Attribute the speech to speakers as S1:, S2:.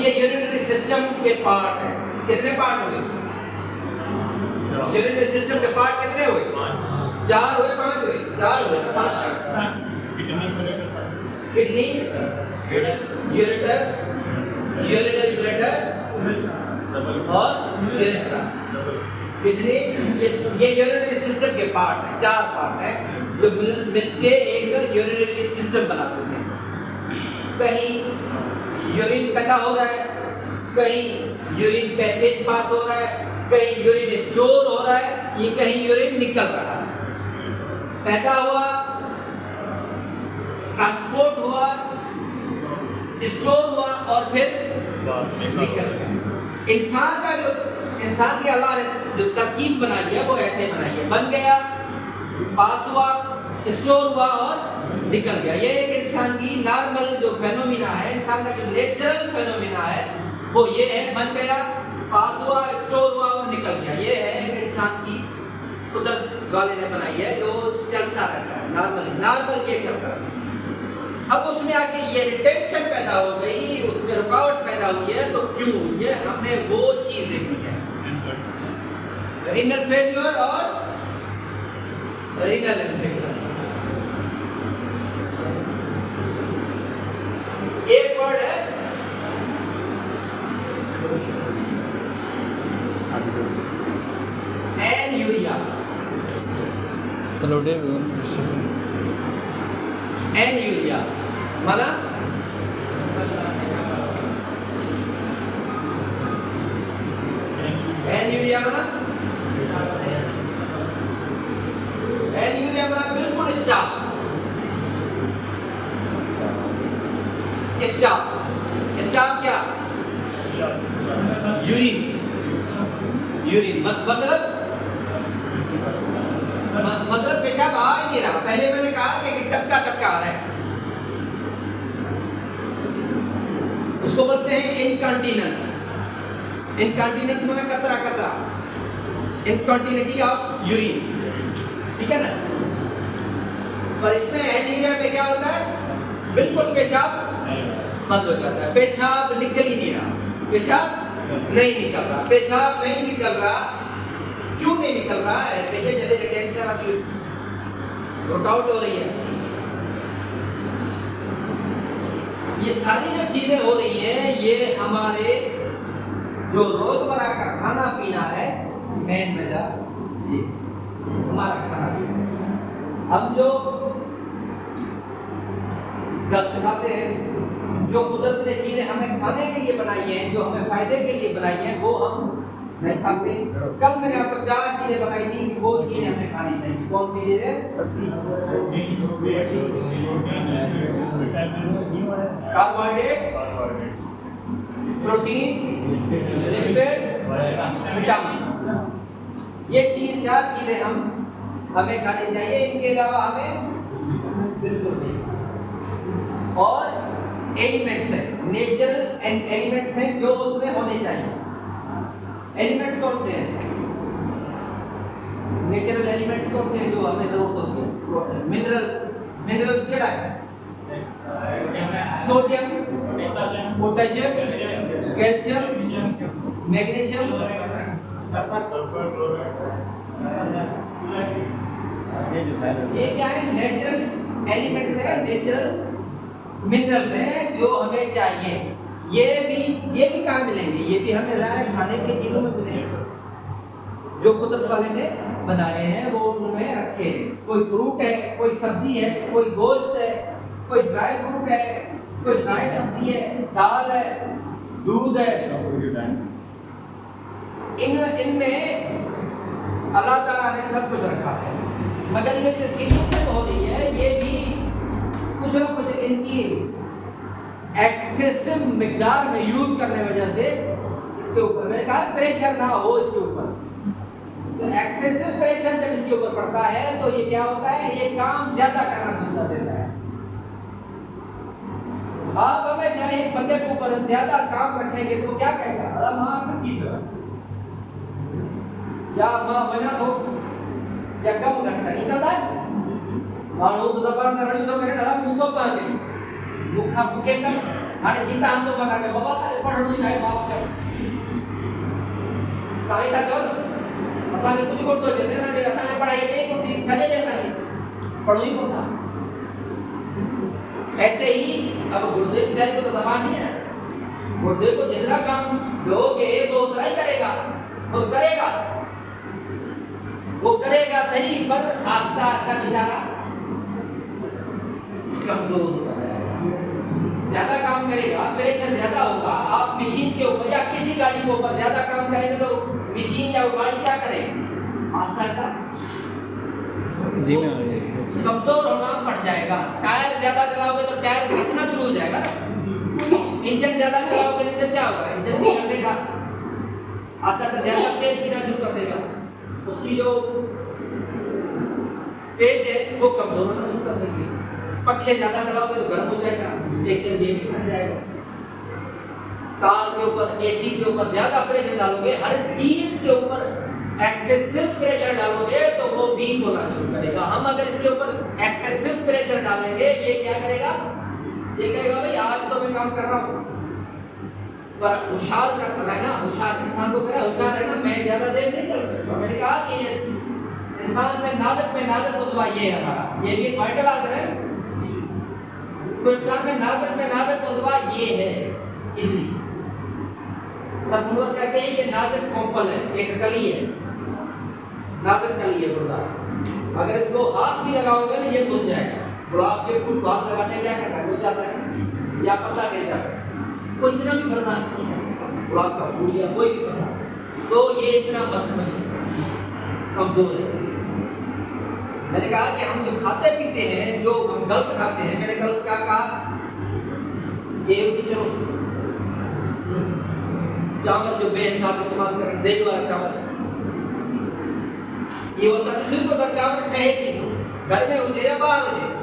S1: ये urinary system के part है। कितने पार्ट हुए? यूरिनरी सिस्टम के पार्ट कितने हुए? 4 हुए, 5 हुए? 4 हुए, 5 का किडनी, यूरेटर, यूरिनरी ब्लैडर और यूरेथ्रा। किडनी, ये यूरिनरी सिस्टम के पार्ट है, 4 पार्ट है जो मिलके एक यूरिनरी सिस्टम बनाते हैं। कहीं यूरिन पैदा हो रहा है, कहीं यूरिन पैसेज पास हो रहा है, कहीं यूरिन स्टोर हो रहा है, ये कहीं यूरिन निकल रहा है। पैदा हुआ, ट्रांसपोर्ट हुआ, स्टोर हुआ और फिर निकल गया। इंसान की अल्लाह ने जो तरकीब बनाई है वो ऐसे बनाई है, बन गया, पास हुआ, स्टोर हुआ और निकल गया। ये एक इंसान की नॉर्मल जो फेनोमेना है, इंसान का जो नेचुरल फेनोमेना है वो ये है, बन गया, पास हुआ, स्टोर हुआ और निकल गया। ये है एक इंसान की कुदरत वाले ने बनाई है जो चलता रहता है नॉर्मल ये चलता रहता है। अब उसमें आके ये रिटेंशन पैदा हो गई, उसमें रुकावट पैदा हुई है, तो क्यों हुई है? हमने वो चीज देखी है, रीनल फेल्योर और रीनल इन्फेक्शन। एक वर्ड है एन्यूरिया। एन्यूरिया माना एन्यूरिया माना बिल्कुल स्टॉप। स्टॉप क्या? यूरिन मतलब पेशाब आ ही नहीं रहा। पहले मैंने कहा कि टपका आ रहा है, उसको बोलते हैं इनकॉन्टिनेंस। इनकॉन्टिनेंस मतलब कतरा, इनकॉन्टिनेंटी ऑफ यूरिन, ठीक है ना। पर इसमें एनीमिया में क्या होता है? बिल्कुल पेशाब बंद हो जाता है, पेशाब निकल ही नहीं रहा, पेशाब नहीं निकल रहा, पेशाब नहीं निकल रहा। क्यों नहीं निकल रहा? ऐसे ही जैसे रिटेंशन अभी वर्कआउट हो रही है। ये सारी जो चीजें हो रही हैं ये हमारे जो रोजमर्रा का खाना पीना है, मेन वजह ये हमारा खाना पीना। हम जो गलत खाते हैं, जो कुदरत ने चीजें हमें खाने के लिए बनाई हैं, जो हमें फायदे के लिए बनाई हैं, वो हम नहीं खाते। कल मैंने आपको 4 चीजें बताई थी कि वो चीजें हमें खानी चाहिए। कौन सी चीजें? Carbohydrate, protein, lipid, vitamin. ये 4 चीजें हमें खानी चाहिए, इनके अलावा हमें बिल्कुल नहीं। और एलिमेंट्स है, नेचुरल एलिमेंट्स हैं जो उसमें होने चाहिए। एलिमेंट्स कौन से हैं? नेचुरल एलिमेंट्स कौन से हैं जो हमें जरूरत होती है? मिनरल क्या है? सोडियम, पोटेशियम, कैल्शियम, मैग्नीशियम, ये क्या है? नेचुरल एलिमेंट्स है, नेचुरल मिनरल है जो हमें चाहिए। ये भी कहाँ मिलेंगे? ये भी हमें खाने के चीजों में मिलेंगे जो कुदरत वाले ने बनाए हैं, वो उनमें रखे हैं। कोई फ्रूट है, कोई सब्जी है, कोई गोश्त है, कोई ड्राई फ्रूट है, कोई ड्राई सब्जी है, दाल है, दूध है। इनमें अल्लाह ताला ने सब कुछ रखा है। मगर ये जो क्रिएशन हो रही है, ये भी कुछ ना कुछ इनकी एक्सेसिव मिकदार में यूज करने वजह से इसके ऊपर, मैंने कहा प्रेशर ना हो इसके ऊपर। तो एक्सेसिव प्रेशर जब इसके ऊपर पड़ता है तो ये क्या होता है? ये काम ज्यादा करना शुरू कर देता है। आप हमेशा एक बंदे के ऊपर ज्यादा काम रखेंगे तो क्या कहेगा? अरे माँ की तरह या माँ बना तो या कम घटना नहीं जाता है। मानो तो जबान का रड़ी तो करे ना मुंह तो पाके मुखा मुके कर हाणे चिंता हम तो मना के बाबा सारे पढ़णो ही आहे माफ कर ताई था चलो असांखे कुझु कोन थो अचे असांखे पढ़ाई अचे कोन थी छॾे ॾे असांखे पढ़ो ही कोन था ऐसे ही अब गुर्दे बेचारे को तो जबान नहीं है गुर्दे को जितना काम दोगे वो उतना ही करेगा वो करेगा सही पर आस्ता आस्ता बेचारा कमजोर होता जाएगा ज्यादा काम करेगा प्रेशर ज्यादा होगा आप मशीन के ऊपर या किसी गाड़ी के ऊपर ज्यादा काम करेंगे तो मशीन या वो गाड़ी क्या करेगी आस्ता कमजोर होना पड़ जाएगा टायर ज्यादा चलाओगे तो टायर घिसना शुरू हो जाएगा इंजन ज्यादा चलाओगे तो क्या होगा इंजन भी घसेगा आस्ता आस्ता ज्यादा तेल पीना शुरू कर देगा उसकी जो पेट है वो कमजोर होना शुरू कर देगी पखे ज्यादा चलाओगे तो गर्म हो जाएगा एक दिन ये भी फट जाएगा कार के ऊपर एसी के ऊपर ज्यादा प्रेशर डालोगे हर चीज के ऊपर एक्सेसिव प्रेशर डालोगे तो वो वीक होना शुरू करेगा हम अगर इसके ऊपर एक्सेसिव प्रेशर डालेंगे ये क्या करेगा ये कहेगा भाई आज तो मैं काम कर रहा हूँ पर होशियार करना है ना होशियार इंसान को कहे होशियार है ना मैं ज्यादा देर नहीं कर सकता मैंने कहा कि इंसान में नाजक उज़्वा ये है हमारा ये भी एक वाइटल आंसर है तो इंसान में नाजक उज़्वा ये है किडनी सब लोग कहते हैं ये नाजुक कॉम्पल है एक कली है नाजुक कली है गुर्दा अगर इसको हाथ भी लगाओगे ना ये घुल जाएगा गुलाब के फूल हाथ लगाने क्या करता है घुल जाता है या पत्ता गिर जाता है कोई इतना भी बर्दाश्त नहीं करता गुलाब का फूल या कोई भी पत्ता तो ये इतना मशीन कमजोर है मैंने कहा कि हम जो खाते पीते हैं जो हम गलत खाते हैं मैंने गलत क्या कहा ये चलो चावल जो बेहिसाब इस्तेमाल कर देने वाला चावल ये वो सब सिर्फ अगर चावल खाए घर में हो जाए या बाहर हो जाए